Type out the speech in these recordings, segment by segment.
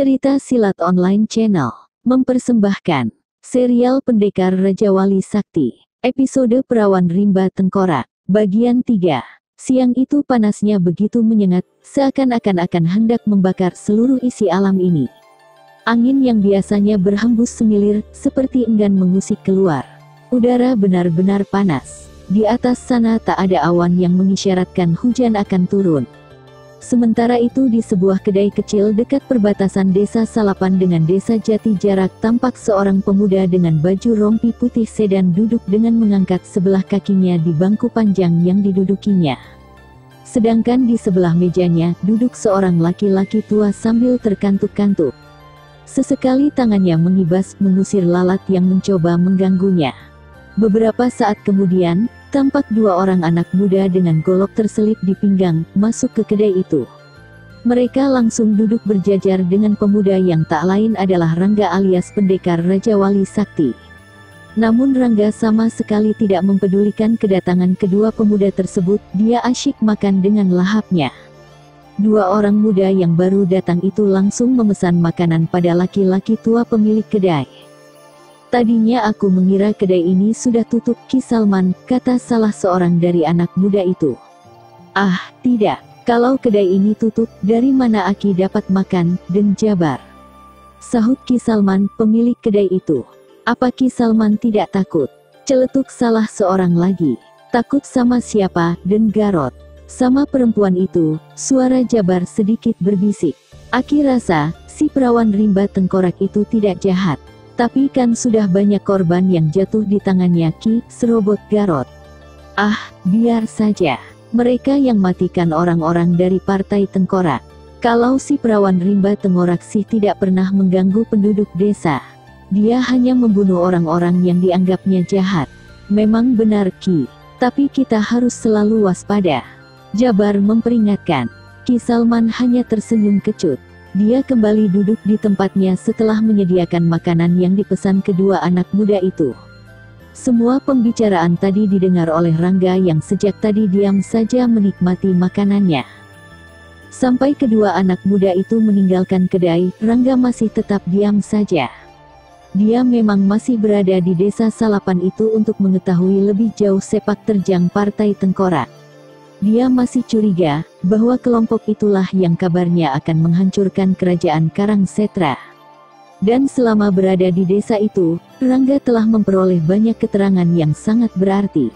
Cerita Silat Online Channel mempersembahkan serial Pendekar Raja Wali Sakti, episode Perawan Rimba Tengkorak, bagian 3. Siang itu panasnya begitu menyengat, seakan-akan akan hendak membakar seluruh isi alam ini. Angin yang biasanya berhembus semilir, seperti enggan mengusik keluar. Udara benar-benar panas. Di atas sana tak ada awan yang mengisyaratkan hujan akan turun. Sementara itu di sebuah kedai kecil dekat perbatasan desa Salapan dengan desa Jati Jarak tampak seorang pemuda dengan baju rompi putih sedan duduk dengan mengangkat sebelah kakinya di bangku panjang yang didudukinya. Sedangkan di sebelah mejanya duduk seorang laki-laki tua sambil terkantuk-kantuk. Sesekali tangannya mengibas mengusir lalat yang mencoba mengganggunya. Beberapa saat kemudian, tampak dua orang anak muda dengan golok terselip di pinggang, masuk ke kedai itu. Mereka langsung duduk berjajar dengan pemuda yang tak lain adalah Rangga alias Pendekar Raja Wali Sakti. Namun Rangga sama sekali tidak mempedulikan kedatangan kedua pemuda tersebut, dia asyik makan dengan lahapnya. Dua orang muda yang baru datang itu langsung memesan makanan pada laki-laki tua pemilik kedai. "Tadinya aku mengira kedai ini sudah tutup, Ki Salman," kata salah seorang dari anak muda itu. "Ah, tidak. Kalau kedai ini tutup, dari mana Aki dapat makan dan jabar?" sahut Ki Salman, pemilik kedai itu. "Apa Ki Salman tidak takut?" celetuk salah seorang lagi. "Takut sama siapa, dan Garot?" "Sama perempuan itu," suara jabar sedikit berbisik. "Aki rasa, si perawan rimba tengkorak itu tidak jahat. Tapi kan sudah banyak korban yang jatuh di tangannya Ki," serobot Garot. "Ah, biar saja. Mereka yang matikan orang-orang dari partai tengkorak. Kalau si perawan rimba tengkorak sih tidak pernah mengganggu penduduk desa. Dia hanya membunuh orang-orang yang dianggapnya jahat." "Memang benar Ki. Tapi kita harus selalu waspada," jabar memperingatkan. Ki Salman hanya tersenyum kecut. Dia kembali duduk di tempatnya setelah menyediakan makanan yang dipesan kedua anak muda itu. Semua pembicaraan tadi didengar oleh Rangga yang sejak tadi diam saja menikmati makanannya. Sampai kedua anak muda itu meninggalkan kedai, Rangga masih tetap diam saja. Dia memang masih berada di desa Salapan itu untuk mengetahui lebih jauh sepak terjang partai tengkorak. Dia masih curiga bahwa kelompok itulah yang kabarnya akan menghancurkan kerajaan Karangsetra. Dan selama berada di desa itu, Rangga telah memperoleh banyak keterangan yang sangat berarti.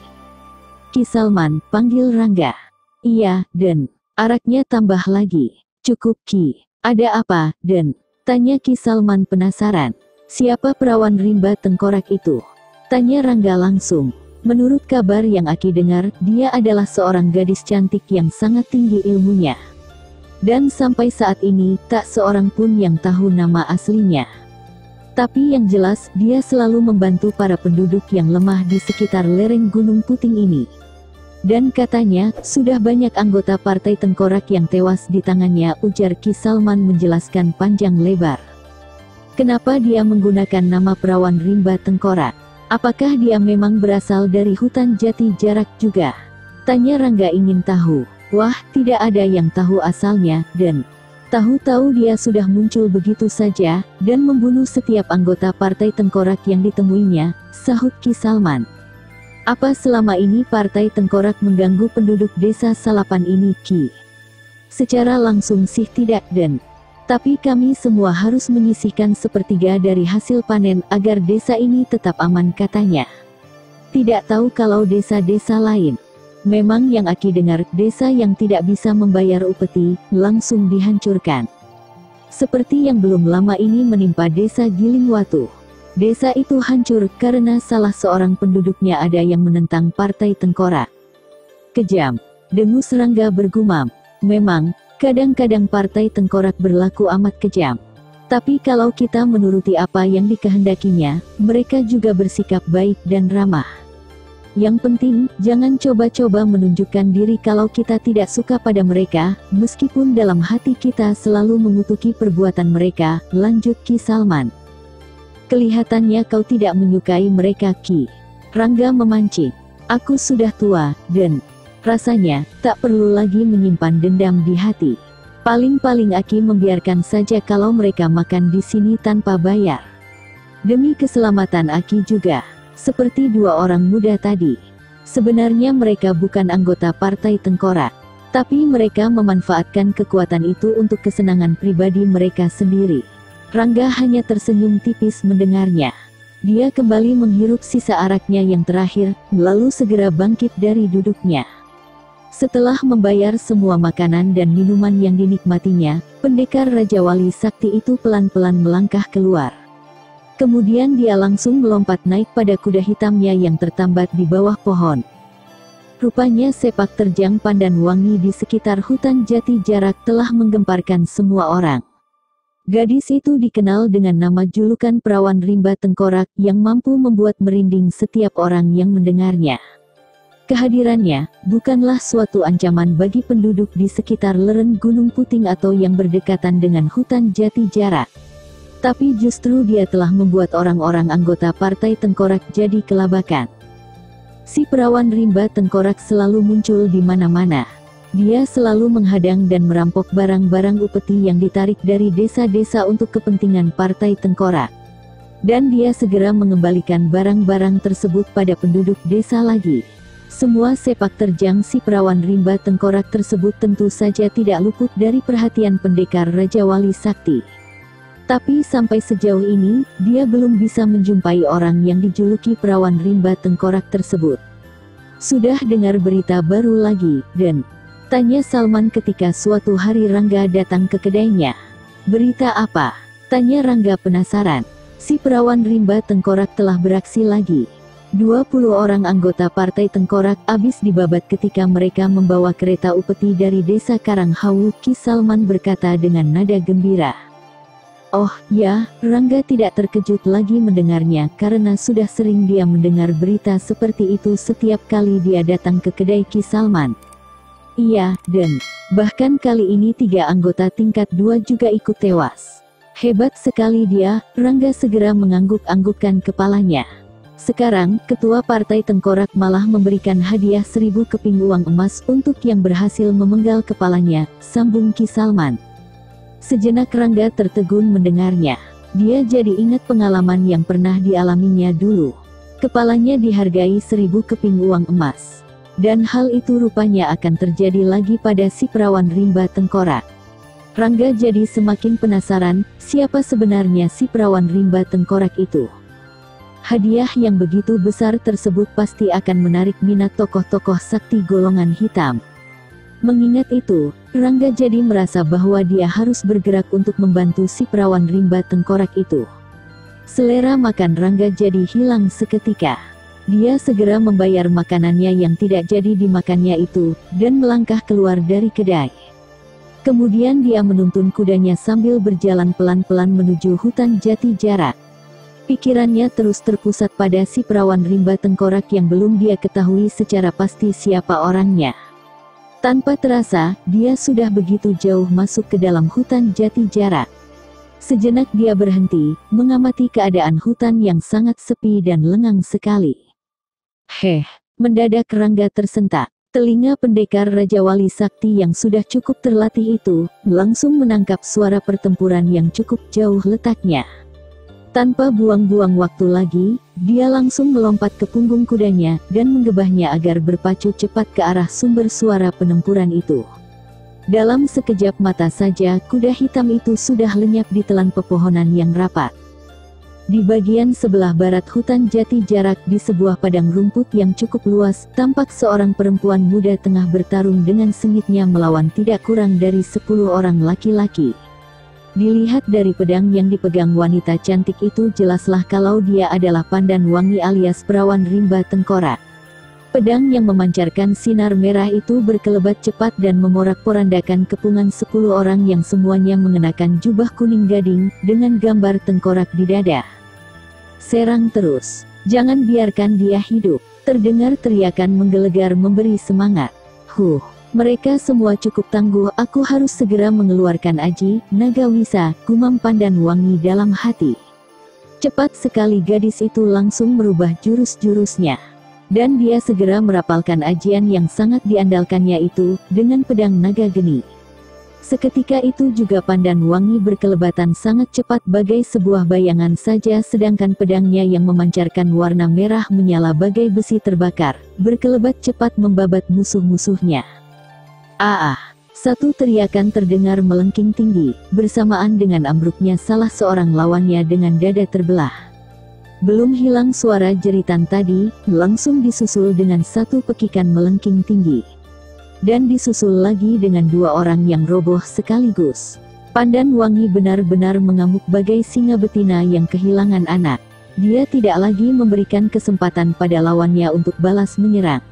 "Ki Salman," panggil Rangga. "Iya, Den." Araknya tambah lagi. "Cukup Ki. Ada apa, Den?" tanya Ki Salman penasaran. "Siapa perawan rimba tengkorak itu?" tanya Rangga langsung. "Menurut kabar yang Aki dengar, dia adalah seorang gadis cantik yang sangat tinggi ilmunya. Dan sampai saat ini, tak seorang pun yang tahu nama aslinya. Tapi yang jelas, dia selalu membantu para penduduk yang lemah di sekitar lereng Gunung Puting ini. Dan katanya, sudah banyak anggota partai tengkorak yang tewas di tangannya," ujar Ki Salman menjelaskan panjang lebar. "Kenapa dia menggunakan nama perawan rimba tengkorak? Apakah dia memang berasal dari hutan Jati Jarak juga?" tanya Rangga ingin tahu. "Wah, tidak ada yang tahu asalnya, Den. Tahu-tahu dia sudah muncul begitu saja, dan membunuh setiap anggota partai tengkorak yang ditemuinya," sahut Ki Salman. "Apa selama ini partai tengkorak mengganggu penduduk desa Salapan ini Ki?" "Secara langsung sih tidak, Den. Tapi kami semua harus menyisihkan sepertiga dari hasil panen agar desa ini tetap aman," katanya. "Tidak tahu kalau desa-desa lain. Memang yang Aki dengar, desa yang tidak bisa membayar upeti, langsung dihancurkan. Seperti yang belum lama ini menimpa desa Gilingwatu. Desa itu hancur karena salah seorang penduduknya ada yang menentang partai tengkorak." "Kejam," dengus Rangga bergumam. "Memang, kadang-kadang partai tengkorak berlaku amat kejam. Tapi kalau kita menuruti apa yang dikehendakinya, mereka juga bersikap baik dan ramah. Yang penting, jangan coba-coba menunjukkan diri kalau kita tidak suka pada mereka, meskipun dalam hati kita selalu mengutuki perbuatan mereka," lanjut Ki Salman. "Kelihatannya kau tidak menyukai mereka Ki." Rangga memancing. "Aku sudah tua, Den. Rasanya, tak perlu lagi menyimpan dendam di hati. Paling-paling Aki membiarkan saja kalau mereka makan di sini tanpa bayar. Demi keselamatan Aki juga, seperti dua orang muda tadi. Sebenarnya mereka bukan anggota Partai Tengkorak, tapi mereka memanfaatkan kekuatan itu untuk kesenangan pribadi mereka sendiri. Rangga hanya tersenyum tipis mendengarnya. Dia kembali menghirup sisa araknya yang terakhir, lalu segera bangkit dari duduknya. Setelah membayar semua makanan dan minuman yang dinikmatinya, pendekar Raja Wali Sakti itu pelan-pelan melangkah keluar. Kemudian dia langsung melompat naik pada kuda hitamnya yang tertambat di bawah pohon. Rupanya sepak terjang pandan wangi di sekitar hutan Jati Jarak telah menggemparkan semua orang. Gadis itu dikenal dengan nama julukan Perawan Rimba Tengkorak yang mampu membuat merinding setiap orang yang mendengarnya. Kehadirannya bukanlah suatu ancaman bagi penduduk di sekitar lereng Gunung Puting atau yang berdekatan dengan hutan Jati Jarak. Tapi justru dia telah membuat orang-orang anggota Partai Tengkorak jadi kelabakan. Si Perawan Rimba Tengkorak selalu muncul di mana-mana. Dia selalu menghadang dan merampok barang-barang upeti yang ditarik dari desa-desa untuk kepentingan Partai Tengkorak. Dan dia segera mengembalikan barang-barang tersebut pada penduduk desa lagi. Semua sepak terjang si Perawan Rimba Tengkorak tersebut tentu saja tidak luput dari perhatian pendekar Raja Wali Sakti. Tapi sampai sejauh ini, dia belum bisa menjumpai orang yang dijuluki Perawan Rimba Tengkorak tersebut. Sudah dengar berita baru lagi, Den? Tanya Salman ketika suatu hari Rangga datang ke kedainya. Berita apa? Tanya Rangga penasaran. Si Perawan Rimba Tengkorak telah beraksi lagi. 20 orang anggota Partai Tengkorak habis dibabat ketika mereka membawa kereta upeti dari desa Karanghawu. Ki Salman berkata dengan nada gembira. Oh ya, Rangga tidak terkejut lagi mendengarnya karena sudah sering dia mendengar berita seperti itu setiap kali dia datang ke kedai Ki Salman. Iya, Den. Bahkan kali ini 3 anggota tingkat 2 juga ikut tewas. Hebat sekali dia, Rangga segera mengangguk-anggukkan kepalanya. Sekarang, Ketua Partai Tengkorak malah memberikan hadiah 1000 keping uang emas untuk yang berhasil memenggal kepalanya, sambung Ki Salman. Sejenak Rangga tertegun mendengarnya. Dia jadi ingat pengalaman yang pernah dialaminya dulu. Kepalanya dihargai 1000 keping uang emas. Dan hal itu rupanya akan terjadi lagi pada si Perawan Rimba Tengkorak. Rangga jadi semakin penasaran, siapa sebenarnya si Perawan Rimba Tengkorak itu. Hadiah yang begitu besar tersebut pasti akan menarik minat tokoh-tokoh sakti golongan hitam. Mengingat itu, Rangga jadi merasa bahwa dia harus bergerak untuk membantu si Perawan Rimba Tengkorak itu. Selera makan Rangga jadi hilang seketika. Dia segera membayar makanannya yang tidak jadi dimakannya itu, dan melangkah keluar dari kedai. Kemudian dia menuntun kudanya sambil berjalan pelan-pelan menuju hutan Jati Jarak. Pikirannya terus terpusat pada si Perawan Rimba Tengkorak yang belum dia ketahui secara pasti siapa orangnya. Tanpa terasa, dia sudah begitu jauh masuk ke dalam hutan Jati Jarak. Sejenak dia berhenti, mengamati keadaan hutan yang sangat sepi dan lengang sekali. Mendadak Rangga tersentak. Telinga pendekar Raja Wali Sakti yang sudah cukup terlatih itu, langsung menangkap suara pertempuran yang cukup jauh letaknya. Tanpa buang-buang waktu lagi, dia langsung melompat ke punggung kudanya, dan menggebahnya agar berpacu cepat ke arah sumber suara penempuran itu. Dalam sekejap mata saja, kuda hitam itu sudah lenyap di telan pepohonan yang rapat. Di bagian sebelah barat hutan Jati Jarak di sebuah padang rumput yang cukup luas, tampak seorang perempuan muda tengah bertarung dengan sengitnya melawan tidak kurang dari 10 orang laki-laki. Dilihat dari pedang yang dipegang wanita cantik itu jelaslah kalau dia adalah Pandan Wangi alias Perawan Rimba Tengkorak. Pedang yang memancarkan sinar merah itu berkelebat cepat dan memorak-porandakan kepungan 10 orang yang semuanya mengenakan jubah kuning gading, dengan gambar tengkorak di dada. Serang terus, jangan biarkan dia hidup, terdengar teriakan menggelegar memberi semangat. Mereka semua cukup tangguh, aku harus segera mengeluarkan aji, naga wisa, gumam Pandan Wangi dalam hati. Cepat sekali gadis itu langsung merubah jurus-jurusnya. Dan dia segera merapalkan ajian yang sangat diandalkannya itu, dengan pedang naga geni. Seketika itu juga Pandan Wangi berkelebatan sangat cepat bagai sebuah bayangan saja, sedangkan pedangnya yang memancarkan warna merah menyala bagai besi terbakar, berkelebat cepat membabat musuh-musuhnya. "Ah!" Satu teriakan terdengar melengking tinggi, bersamaan dengan ambruknya salah seorang lawannya dengan dada terbelah. Belum hilang suara jeritan tadi, langsung disusul dengan satu pekikan melengking tinggi. Dan disusul lagi dengan dua orang yang roboh sekaligus. Pandan Wangi benar-benar mengamuk bagai singa betina yang kehilangan anak. Dia tidak lagi memberikan kesempatan pada lawannya untuk balas menyerang.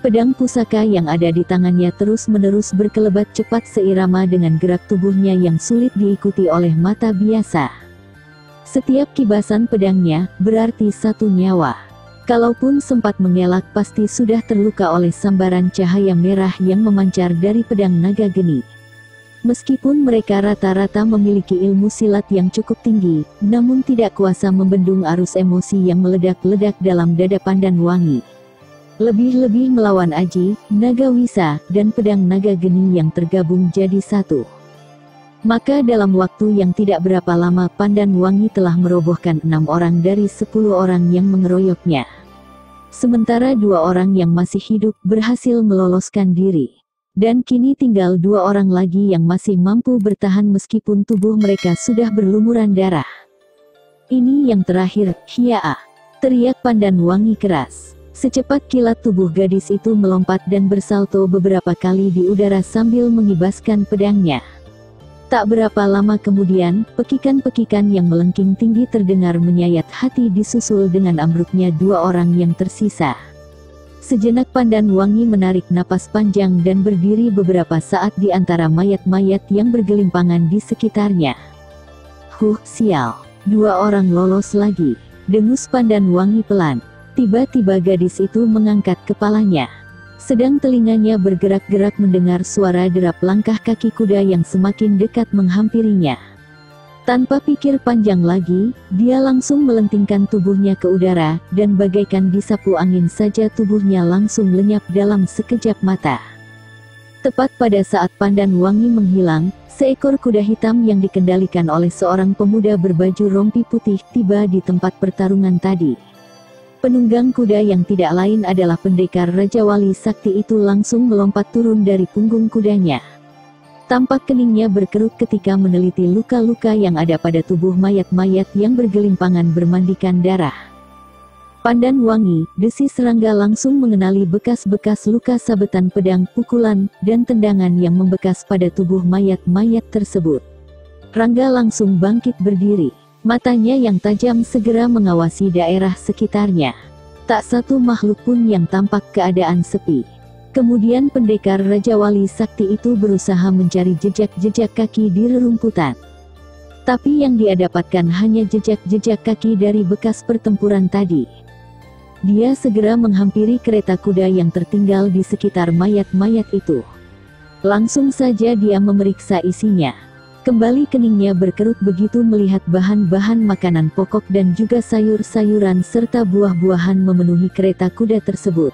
Pedang pusaka yang ada di tangannya terus-menerus berkelebat cepat seirama dengan gerak tubuhnya yang sulit diikuti oleh mata biasa. Setiap kibasan pedangnya berarti satu nyawa. Kalaupun sempat mengelak pasti sudah terluka oleh sambaran cahaya merah yang memancar dari pedang naga geni. Meskipun mereka rata-rata memiliki ilmu silat yang cukup tinggi, namun tidak kuasa membendung arus emosi yang meledak-ledak dalam dada Pandan Wangi. Lebih-lebih melawan Aji, naga Wisa, dan pedang naga geni yang tergabung jadi satu. Maka dalam waktu yang tidak berapa lama Pandan Wangi telah merobohkan 6 orang dari 10 orang yang mengeroyoknya. Sementara 2 orang yang masih hidup berhasil meloloskan diri. Dan kini tinggal 2 orang lagi yang masih mampu bertahan meskipun tubuh mereka sudah berlumuran darah. "Ini yang terakhir, Hiaa!" teriak Pandan Wangi keras. Secepat kilat tubuh gadis itu melompat dan bersalto beberapa kali di udara sambil mengibaskan pedangnya. Tak berapa lama kemudian, pekikan-pekikan yang melengking tinggi terdengar menyayat hati disusul dengan ambruknya 2 orang yang tersisa. Sejenak Pandan Wangi menarik napas panjang dan berdiri beberapa saat di antara mayat-mayat yang bergelimpangan di sekitarnya. Sial! 2 orang lolos lagi, dengus Pandan Wangi pelan. Tiba-tiba gadis itu mengangkat kepalanya. Sedang telinganya bergerak-gerak mendengar suara derap langkah kaki kuda yang semakin dekat menghampirinya. Tanpa pikir panjang lagi, dia langsung melentingkan tubuhnya ke udara, dan bagaikan disapu angin saja tubuhnya langsung lenyap dalam sekejap mata. Tepat pada saat Pandan Wangi menghilang, seekor kuda hitam yang dikendalikan oleh seorang pemuda berbaju rompi putih tiba di tempat pertarungan tadi. Penunggang kuda yang tidak lain adalah pendekar Raja Wali Sakti itu langsung melompat turun dari punggung kudanya. Tampak keningnya berkerut ketika meneliti luka-luka yang ada pada tubuh mayat-mayat yang bergelimpangan bermandikan darah. Pandan Wangi, desis Rangga langsung mengenali bekas-bekas luka sabetan pedang, pukulan, dan tendangan yang membekas pada tubuh mayat-mayat tersebut. Rangga langsung bangkit berdiri. Matanya yang tajam segera mengawasi daerah sekitarnya. Tak satu makhluk pun yang tampak, keadaan sepi. Kemudian pendekar Raja Wali Sakti itu berusaha mencari jejak-jejak kaki di rerumputan. Tapi yang dia dapatkan hanya jejak-jejak kaki dari bekas pertempuran tadi. Dia segera menghampiri kereta kuda yang tertinggal di sekitar mayat-mayat itu. Langsung saja dia memeriksa isinya. Kembali keningnya berkerut begitu melihat bahan-bahan makanan pokok dan juga sayur-sayuran serta buah-buahan memenuhi kereta kuda tersebut.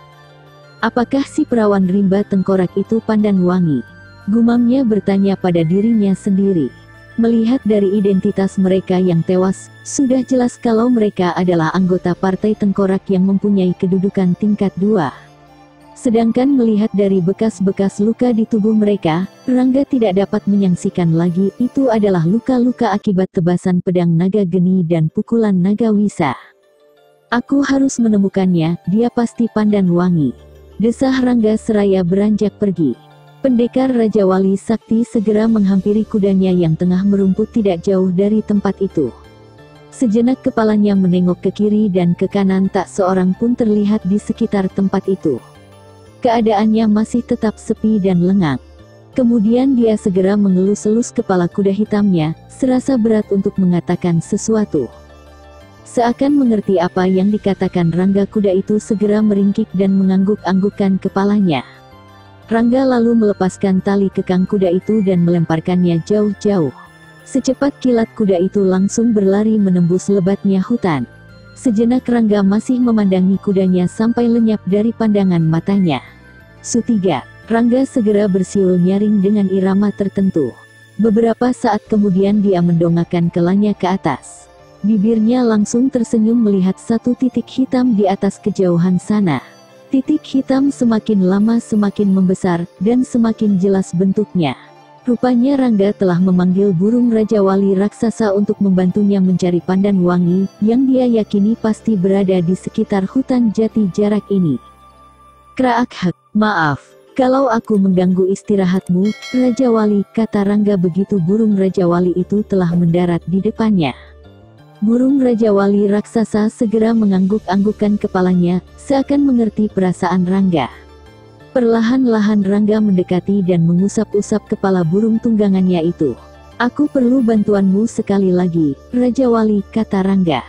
Apakah si perawan rimba tengkorak itu Pandan Wangi? Gumamnya bertanya pada dirinya sendiri. Melihat dari identitas mereka yang tewas, sudah jelas kalau mereka adalah anggota partai tengkorak yang mempunyai kedudukan tingkat 2. Sedangkan melihat dari bekas-bekas luka di tubuh mereka, Rangga tidak dapat menyaksikan lagi itu adalah luka-luka akibat tebasan pedang naga geni dan pukulan naga Wisa. "Aku harus menemukannya, dia pasti Pandan Wangi," desah Rangga seraya beranjak pergi. Pendekar Raja Wali Sakti segera menghampiri kudanya yang tengah merumput tidak jauh dari tempat itu. Sejenak kepalanya menengok ke kiri dan ke kanan, tak seorang pun terlihat di sekitar tempat itu. Keadaannya masih tetap sepi dan lengang. Kemudian dia segera mengelus-elus kepala kuda hitamnya, serasa berat untuk mengatakan sesuatu. Seakan mengerti apa yang dikatakan Rangga, kuda itu segera meringkik dan mengangguk-anggukkan kepalanya. Rangga lalu melepaskan tali kekang kuda itu dan melemparkannya jauh-jauh. Secepat kilat kuda itu langsung berlari menembus lebatnya hutan. Sejenak Rangga masih memandangi kudanya sampai lenyap dari pandangan matanya. Sutiga, Rangga segera bersiul nyaring dengan irama tertentu. Beberapa saat kemudian dia mendongakkan kelanya ke atas. Bibirnya langsung tersenyum melihat satu titik hitam di atas kejauhan sana. Titik hitam semakin lama semakin membesar, dan semakin jelas bentuknya. Rupanya Rangga telah memanggil burung Raja Wali raksasa untuk membantunya mencari pandan wangi, yang dia yakini pasti berada di sekitar hutan jati jarak ini. Kraak, maaf, kalau aku mengganggu istirahatmu, Raja Wali, kata Rangga begitu burung Raja Wali itu telah mendarat di depannya. Burung Raja Wali raksasa segera mengangguk-anggukkan kepalanya, seakan mengerti perasaan Rangga. Perlahan-lahan Rangga mendekati dan mengusap-usap kepala burung tunggangannya itu. Aku perlu bantuanmu sekali lagi, Raja Wali, kata Rangga.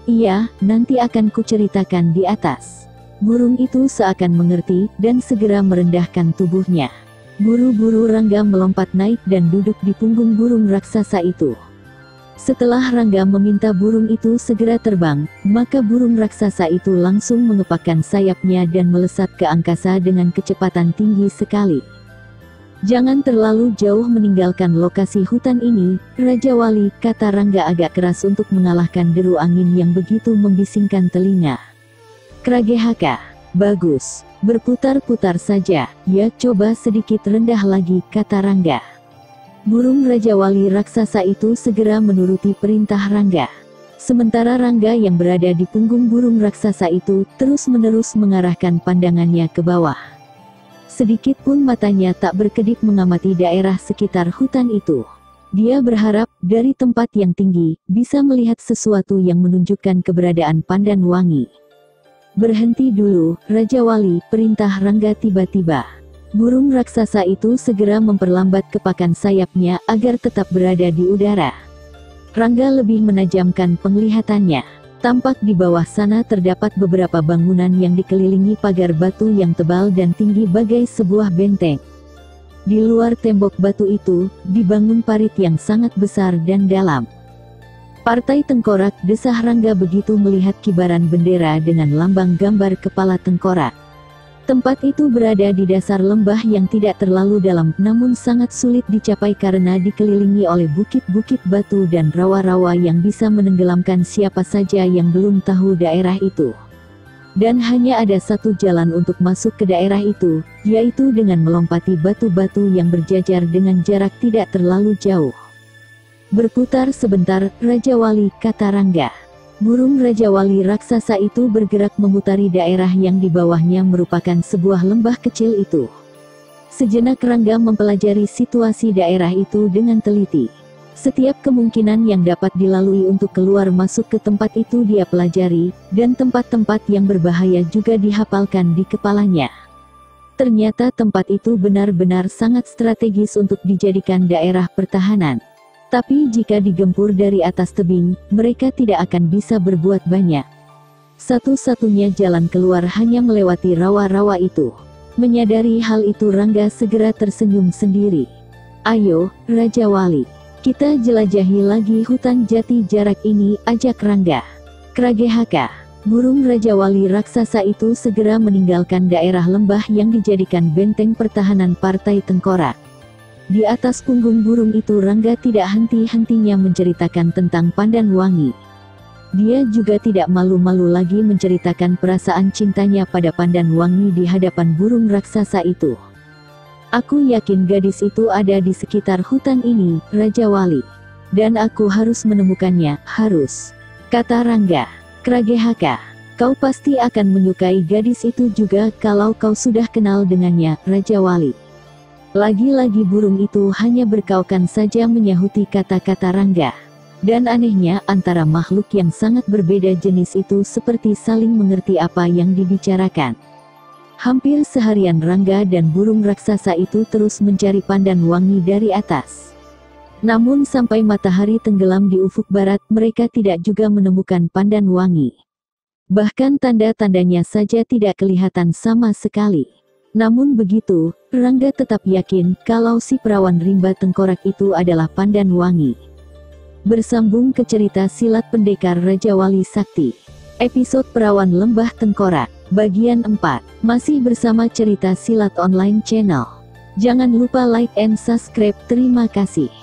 Iya, nanti akan kuceritakan di atas. Burung itu seakan mengerti, dan segera merendahkan tubuhnya. Buru-buru Rangga melompat naik dan duduk di punggung burung raksasa itu. Setelah Rangga meminta burung itu segera terbang, maka burung raksasa itu langsung mengepakkan sayapnya dan melesat ke angkasa dengan kecepatan tinggi sekali. Jangan terlalu jauh meninggalkan lokasi hutan ini, Raja Wali, kata Rangga agak keras untuk mengalahkan deru angin yang begitu membisingkan telinga. Kragehaka, bagus, berputar-putar saja, ya coba sedikit rendah lagi, kata Rangga. Burung Raja Wali raksasa itu segera menuruti perintah Rangga. Sementara Rangga yang berada di punggung burung raksasa itu, terus-menerus mengarahkan pandangannya ke bawah. Sedikit pun matanya tak berkedip mengamati daerah sekitar hutan itu. Dia berharap, dari tempat yang tinggi, bisa melihat sesuatu yang menunjukkan keberadaan pandan wangi. Berhenti dulu, Raja Wali, perintah Rangga tiba-tiba. Burung raksasa itu segera memperlambat kepakan sayapnya agar tetap berada di udara. Rangga lebih menajamkan penglihatannya. Tampak di bawah sana terdapat beberapa bangunan yang dikelilingi pagar batu yang tebal dan tinggi bagai sebuah benteng. Di luar tembok batu itu, dibangun parit yang sangat besar dan dalam. Partai Tengkorak, desah Rangga begitu melihat kibaran bendera dengan lambang gambar kepala tengkorak. Tempat itu berada di dasar lembah yang tidak terlalu dalam, namun sangat sulit dicapai karena dikelilingi oleh bukit-bukit batu dan rawa-rawa yang bisa menenggelamkan siapa saja yang belum tahu daerah itu. Dan hanya ada satu jalan untuk masuk ke daerah itu, yaitu dengan melompati batu-batu yang berjajar dengan jarak tidak terlalu jauh. Berputar sebentar, Raja Wali, kata Rangga. Burung Raja Wali raksasa itu bergerak memutari daerah yang di bawahnya merupakan sebuah lembah kecil itu. Sejenak Rangga mempelajari situasi daerah itu dengan teliti. Setiap kemungkinan yang dapat dilalui untuk keluar masuk ke tempat itu dia pelajari, dan tempat-tempat yang berbahaya juga dihafalkan di kepalanya. Ternyata tempat itu benar-benar sangat strategis untuk dijadikan daerah pertahanan. Tapi jika digempur dari atas tebing, mereka tidak akan bisa berbuat banyak. Satu-satunya jalan keluar hanya melewati rawa-rawa itu. Menyadari hal itu Rangga segera tersenyum sendiri. Ayo, Raja Wali, kita jelajahi lagi hutan jati jarak ini, ajak Rangga. Kragehaka, burung Raja Wali raksasa itu segera meninggalkan daerah lembah yang dijadikan benteng pertahanan Partai Tengkorak. Di atas punggung burung itu Rangga tidak henti-hentinya menceritakan tentang pandan wangi. Dia juga tidak malu-malu lagi menceritakan perasaan cintanya pada pandan wangi di hadapan burung raksasa itu. Aku yakin gadis itu ada di sekitar hutan ini, Raja Wali. Dan aku harus menemukannya, harus. Kata Rangga. Kragehaka, kau pasti akan menyukai gadis itu juga kalau kau sudah kenal dengannya, Raja Wali. Lagi-lagi burung itu hanya berkaukan saja menyahuti kata-kata Rangga. Dan anehnya antara makhluk yang sangat berbeda jenis itu seperti saling mengerti apa yang dibicarakan. Hampir seharian Rangga dan burung raksasa itu terus mencari pandan wangi dari atas. Namun sampai matahari tenggelam di ufuk barat mereka tidak juga menemukan pandan wangi. Bahkan tanda-tandanya saja tidak kelihatan sama sekali. Namun begitu, Rangga tetap yakin kalau si perawan rimba tengkorak itu adalah pandan wangi. Bersambung ke cerita silat pendekar Raja Wali Sakti. Episode Perawan Lembah Tengkorak, bagian 4, masih bersama cerita silat online channel. Jangan lupa like and subscribe. Terima kasih.